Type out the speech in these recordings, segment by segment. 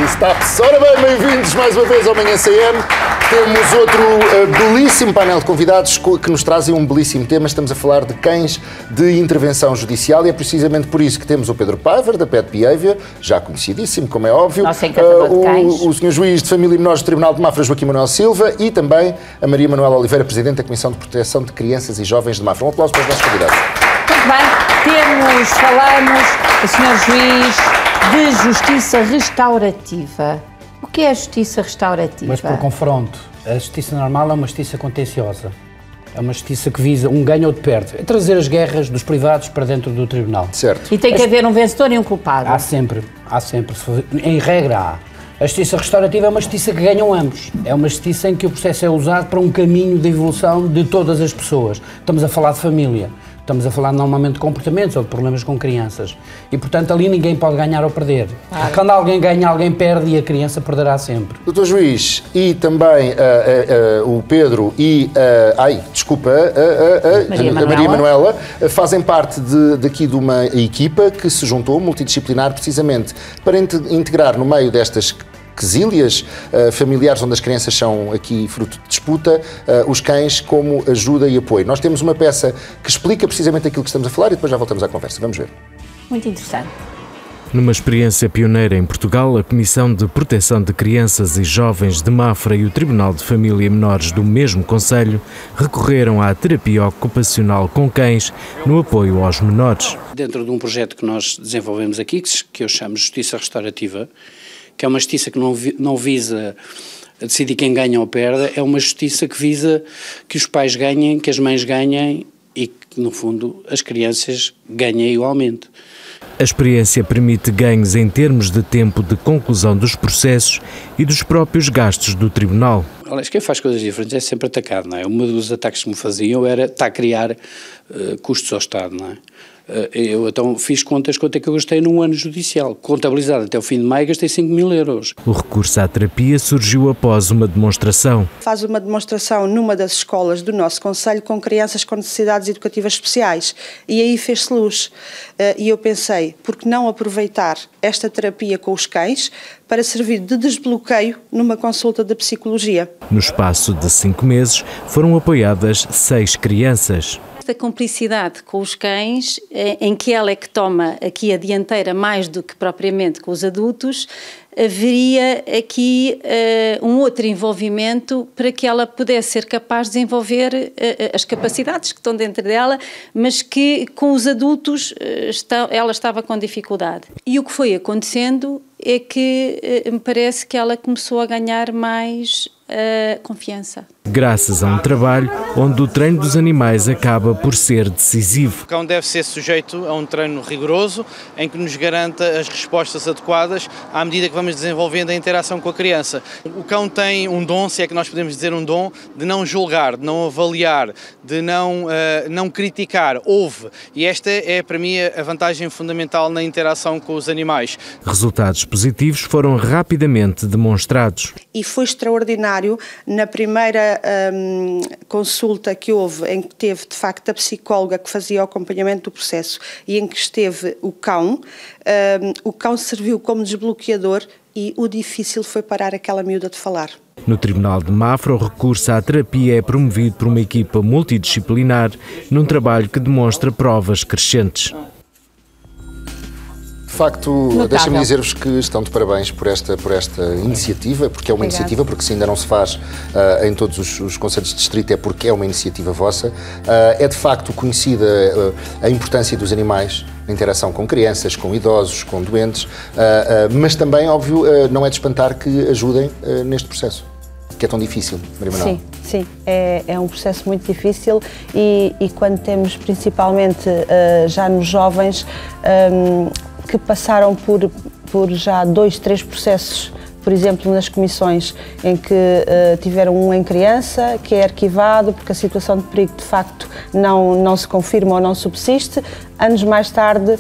Está-se. Ora bem, bem-vindos mais uma vez ao Manhã CM. Temos outro belíssimo painel de convidados que nos trazem um belíssimo tema. Estamos a falar de cães de intervenção judicial e é precisamente por isso que temos o Pedro Paiva, da Pet Behavior, já conhecidíssimo, como é óbvio. Nosso encantador de cães. O Sr. Juiz de Família e Menores do Tribunal de Mafra, Joaquim Manuel Silva, e também a Maria Manuela Oliveira, Presidente da Comissão de Proteção de Crianças e Jovens de Mafra. Um aplauso para os nossos convidados. Muito bem, falamos, o Sr. Juiz, de justiça restaurativa. O que é a justiça restaurativa? Mas por confronto, a justiça normal é uma justiça contenciosa. É uma justiça que visa um ganho ou de perde. É trazer as guerras dos privados para dentro do tribunal. Certo. E tem que haver um vencedor e um culpado. Há sempre. Em regra há. A justiça restaurativa é uma justiça que ganham ambos. É uma justiça em que o processo é usado para um caminho de evolução de todas as pessoas. Estamos a falar de família. Estamos a falar normalmente de comportamentos ou de problemas com crianças. E, portanto, ali ninguém pode ganhar ou perder. Quando alguém ganha, alguém perde e a criança perderá sempre. Doutor Juiz, e também o Pedro e a Maria Manuela fazem parte daqui de uma equipa que se juntou, multidisciplinar, precisamente para integrar no meio destas quesílias familiares onde as crianças são aqui fruto de disputa, os cães como ajuda e apoio. Nós temos uma peça que explica precisamente aquilo que estamos a falar e depois já voltamos à conversa. Vamos ver. Muito interessante. Numa experiência pioneira em Portugal, a Comissão de Proteção de Crianças e Jovens de Mafra e o Tribunal de Família e Menores do mesmo concelho recorreram à terapia ocupacional com cães no apoio aos menores. Dentro de um projeto que nós desenvolvemos aqui, que eu chamo de Justiça Restaurativa, que é uma justiça que não visa decidir quem ganha ou perde, é uma justiça que visa que os pais ganhem, que as mães ganhem e que, no fundo, as crianças ganhem igualmente. A experiência permite ganhos em termos de tempo de conclusão dos processos e dos próprios gastos do tribunal. Aliás, quem faz coisas diferentes é sempre atacado, não é? Um dos ataques que me faziam era estar a criar custos ao Estado, não é? Eu então fiz contas, quanto é que eu gastei num ano judicial. Contabilizado até o fim de maio, gastei 5.000 euros. O recurso à terapia surgiu após uma demonstração. Faz uma demonstração numa das escolas do nosso concelho com crianças com necessidades educativas especiais e aí fez-se luz. E eu pensei, por que não aproveitar esta terapia com os cães para servir de desbloqueio numa consulta de psicologia? No espaço de 5 meses foram apoiadas 6 crianças. Esta cumplicidade com os cães, em que ela é que toma aqui a dianteira mais do que propriamente com os adultos, haveria aqui um outro envolvimento para que ela pudesse ser capaz de desenvolver as capacidades que estão dentro dela, mas que com os adultos ela estava com dificuldade. E o que foi acontecendo é que me parece que ela começou a ganhar mais confiança. Graças a um trabalho onde o treino dos animais acaba por ser decisivo. O cão deve ser sujeito a um treino rigoroso em que nos garanta as respostas adequadas à medida que vamos desenvolvendo a interação com a criança. O cão tem um dom, se é que nós podemos dizer um dom, de não julgar, de não avaliar, de não criticar, ouve. E esta é para mim a vantagem fundamental na interação com os animais. Resultados positivos foram rapidamente demonstrados. E foi extraordinário na primeira consulta que houve, em que teve de facto a psicóloga que fazia o acompanhamento do processo e em que esteve o cão serviu como desbloqueador e o difícil foi parar aquela miúda de falar. No Tribunal de Mafra, o recurso à terapia é promovido por uma equipa multidisciplinar num trabalho que demonstra provas crescentes. De facto, deixem-me dizer-vos que estão de parabéns por esta iniciativa, porque é uma iniciativa, porque se ainda não se faz em todos os concelhos de distrito é porque é uma iniciativa vossa. É de facto conhecida a importância dos animais na interação com crianças, com idosos, com doentes, mas também, óbvio, não é de espantar que ajudem neste processo, que é tão difícil, Maria Manuela. Sim, é um processo muito difícil e quando temos principalmente já nos jovens que passaram por já 2, 3 processos, por exemplo, nas comissões em que tiveram um em criança, que é arquivado porque a situação de perigo de facto não se confirma ou não subsiste. Anos mais tarde,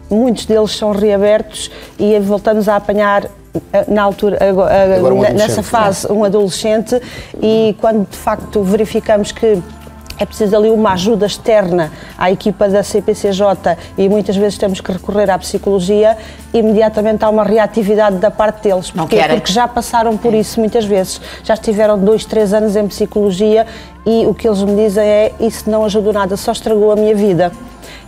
muitos deles são reabertos e voltamos a apanhar na altura, nessa fase, um adolescente e quando de facto verificamos que é preciso ali uma ajuda externa à equipa da CPCJ e muitas vezes temos que recorrer à psicologia, imediatamente há uma reatividade da parte deles. Porque já passaram por isso muitas vezes. Já estiveram 2, 3 anos em psicologia e o que eles me dizem é: isso não ajudou nada, só estragou a minha vida.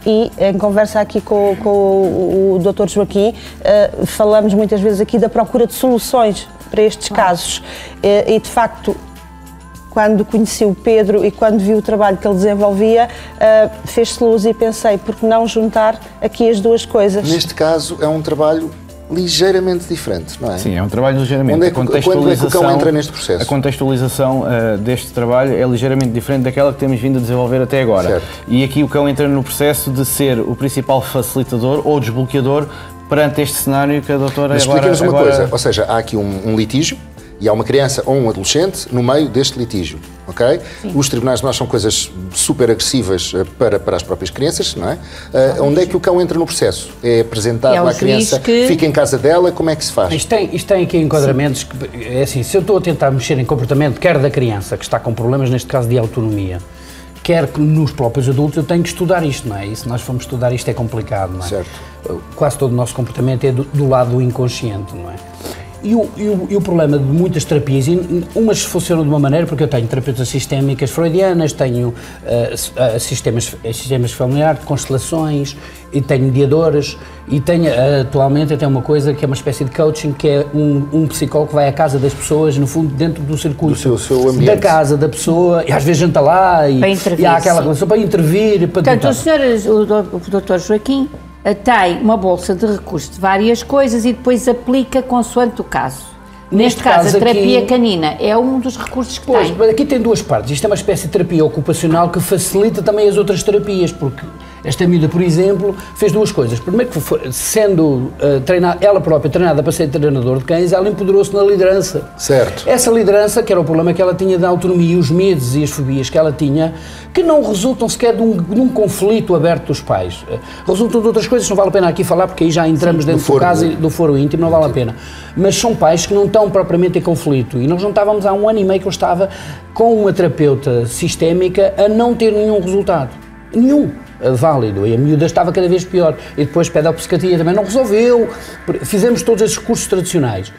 E em conversa aqui com o Dr. Joaquim, falamos muitas vezes aqui da procura de soluções para estes casos. E de facto, quando conheci o Pedro e quando vi o trabalho que ele desenvolvia, fez-se luz e pensei, por que não juntar aqui as duas coisas? Neste caso é um trabalho ligeiramente diferente, não é? Sim, é um trabalho ligeiramente. Quando é que o cão entra neste processo? A contextualização deste trabalho é ligeiramente diferente daquela que temos vindo a desenvolver até agora. Certo. E aqui o cão entra no processo de ser o principal facilitador ou desbloqueador perante este cenário que a doutora... Mas explica-nos uma coisa, ou seja, há aqui um litígio, e há uma criança ou um adolescente no meio deste litígio, ok? Sim. Os tribunais de nós são coisas super agressivas para as próprias crianças, não é? Onde é que o cão entra no processo? É apresentado à criança, fica em casa dela, como é que se faz? Isto tem aqui enquadramentos que, é assim, se eu estou a tentar mexer em comportamento, quer da criança, que está com problemas, neste caso de autonomia, quer nos próprios adultos, eu tenho que estudar isto, não é? E se nós formos estudar isto é complicado, não é? Certo. Quase todo o nosso comportamento é do lado do inconsciente, não é? E o problema de muitas terapias, umas funcionam de uma maneira, porque eu tenho terapeutas sistémicas freudianas, tenho sistemas familiares, de constelações, e tenho mediadores, e tenho atualmente até uma coisa que é uma espécie de coaching, que é um psicólogo que vai à casa das pessoas, no fundo, dentro do circuito do seu ambiente, da casa da pessoa, e às vezes janta lá, e há aquela relação para intervir. Portanto, o Dr. Joaquim tem uma bolsa de recursos de várias coisas e depois aplica consoante o caso. Neste caso, a terapia canina é um dos recursos que tem. Mas aqui tem duas partes. Isto é uma espécie de terapia ocupacional que facilita também as outras terapias, porque esta miúda, por exemplo, fez duas coisas. Primeiro, que sendo ela própria treinada para ser treinador de cães, ela empoderou-se na liderança. Certo. Essa liderança, que era o problema que ela tinha da autonomia, os medos e as fobias que ela tinha, que não resultam sequer de um conflito aberto dos pais. Resultam de outras coisas, não vale a pena aqui falar, porque aí já entramos dentro do caso do foro íntimo, não vale a pena. Mas são pais que não estão propriamente em conflito. E nós não estávamos há 1 ano e meio que eu estava com uma terapeuta sistémica a não ter nenhum resultado. Nenhum válido. E a miúda estava cada vez pior. E depois pedopsiquiatria também não resolveu. Fizemos todos esses cursos tradicionais.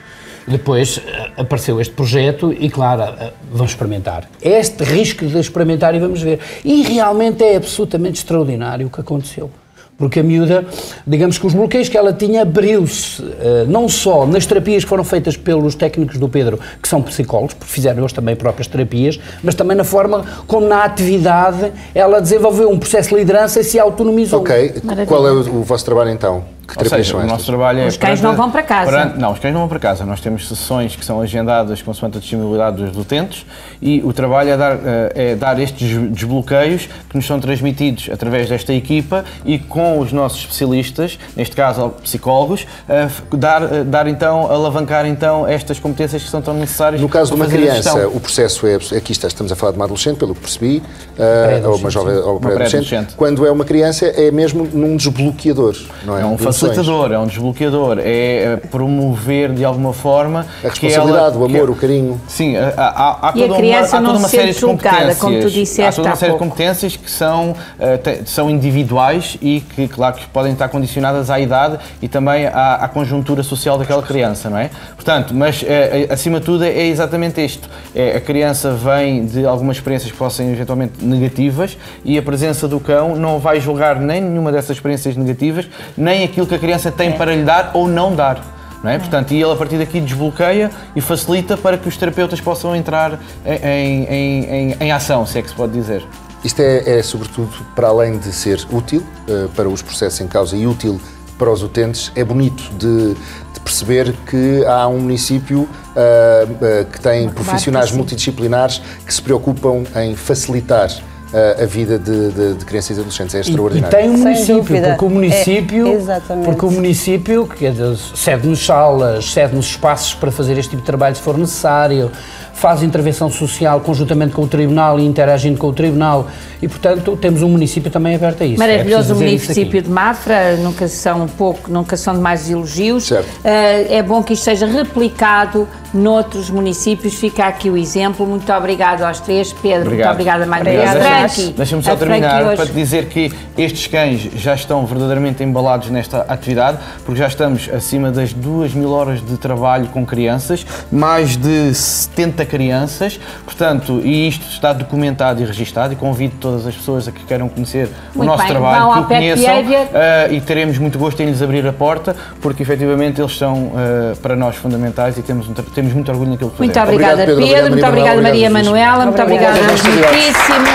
Depois apareceu este projeto e, claro, vamos experimentar. É este risco de experimentar e vamos ver. E realmente é absolutamente extraordinário o que aconteceu. Porque a miúda, digamos que os bloqueios que ela tinha abriu-se, não só nas terapias que foram feitas pelos técnicos do Pedro, que são psicólogos, porque fizeram eles também próprias terapias, mas também na forma como na atividade ela desenvolveu um processo de liderança e se autonomizou. Ok, qual é o vosso trabalho então? Que terapias são estas? O nosso trabalho é... Os cães não vão para casa. Não, os cães não vão para casa. Nós temos sessões que são agendadas consoante a disponibilidade dos utentes e o trabalho é dar estes desbloqueios que nos são transmitidos através desta equipa e com os nossos especialistas, neste caso psicólogos, alavancar então estas competências que são tão necessárias. No caso de uma criança, o processo é... Aqui estamos a falar de uma adolescente, pelo que percebi, ou uma jovem ou pré-adolescente. Quando é uma criança é mesmo num desbloqueador, não é? É um facilitador, é um desbloqueador, é promover de alguma forma a responsabilidade, o amor, o carinho. Sim, há toda uma série de competências, como tu disseste, há toda uma série de competências que são individuais e que, claro, que podem estar condicionadas à idade e também à conjuntura social daquela criança, não é? Portanto, mas acima de tudo é exatamente isto. A criança vem de algumas experiências que possam ser eventualmente negativas e a presença do cão não vai julgar nem nenhuma dessas experiências negativas, nem aquilo que a criança tem para lhe dar ou não dar. Não é? Portanto, e ele a partir daqui desbloqueia e facilita para que os terapeutas possam entrar em ação, se é que se pode dizer. Isto é sobretudo, para além de ser útil para os processos em causa e útil para os utentes, é bonito de perceber que há um município que tem profissionais multidisciplinares que se preocupam em facilitar a vida de crianças e adolescentes. É extraordinário. E tem um município, porque o município cede-nos salas, cede-nos espaços para fazer este tipo de trabalho se for necessário, faz intervenção social conjuntamente com o Tribunal e interagindo com o Tribunal e, portanto, temos um município também aberto a isso. Maravilhoso o município de Mafra, nunca são demais elogios. Certo. É bom que isto seja replicado noutros municípios, fica aqui o exemplo. Muito obrigado aos três. Pedro, muito obrigada mais uma vez. aqui. Deixa-me só terminar para te dizer que estes cães já estão verdadeiramente embalados nesta atividade, porque já estamos acima das 2.000 horas de trabalho com crianças, mais de 70 crianças, portanto, e isto está documentado e registado, e convido todas as pessoas a que queiram conhecer o nosso trabalho, que o conheçam, e teremos muito gosto em lhes abrir a porta, porque efetivamente eles são para nós fundamentais e temos muito orgulho naquilo que fazemos. Muito obrigada, Pedro, muito obrigada, Maria Manuela, muito obrigada, muitíssimo.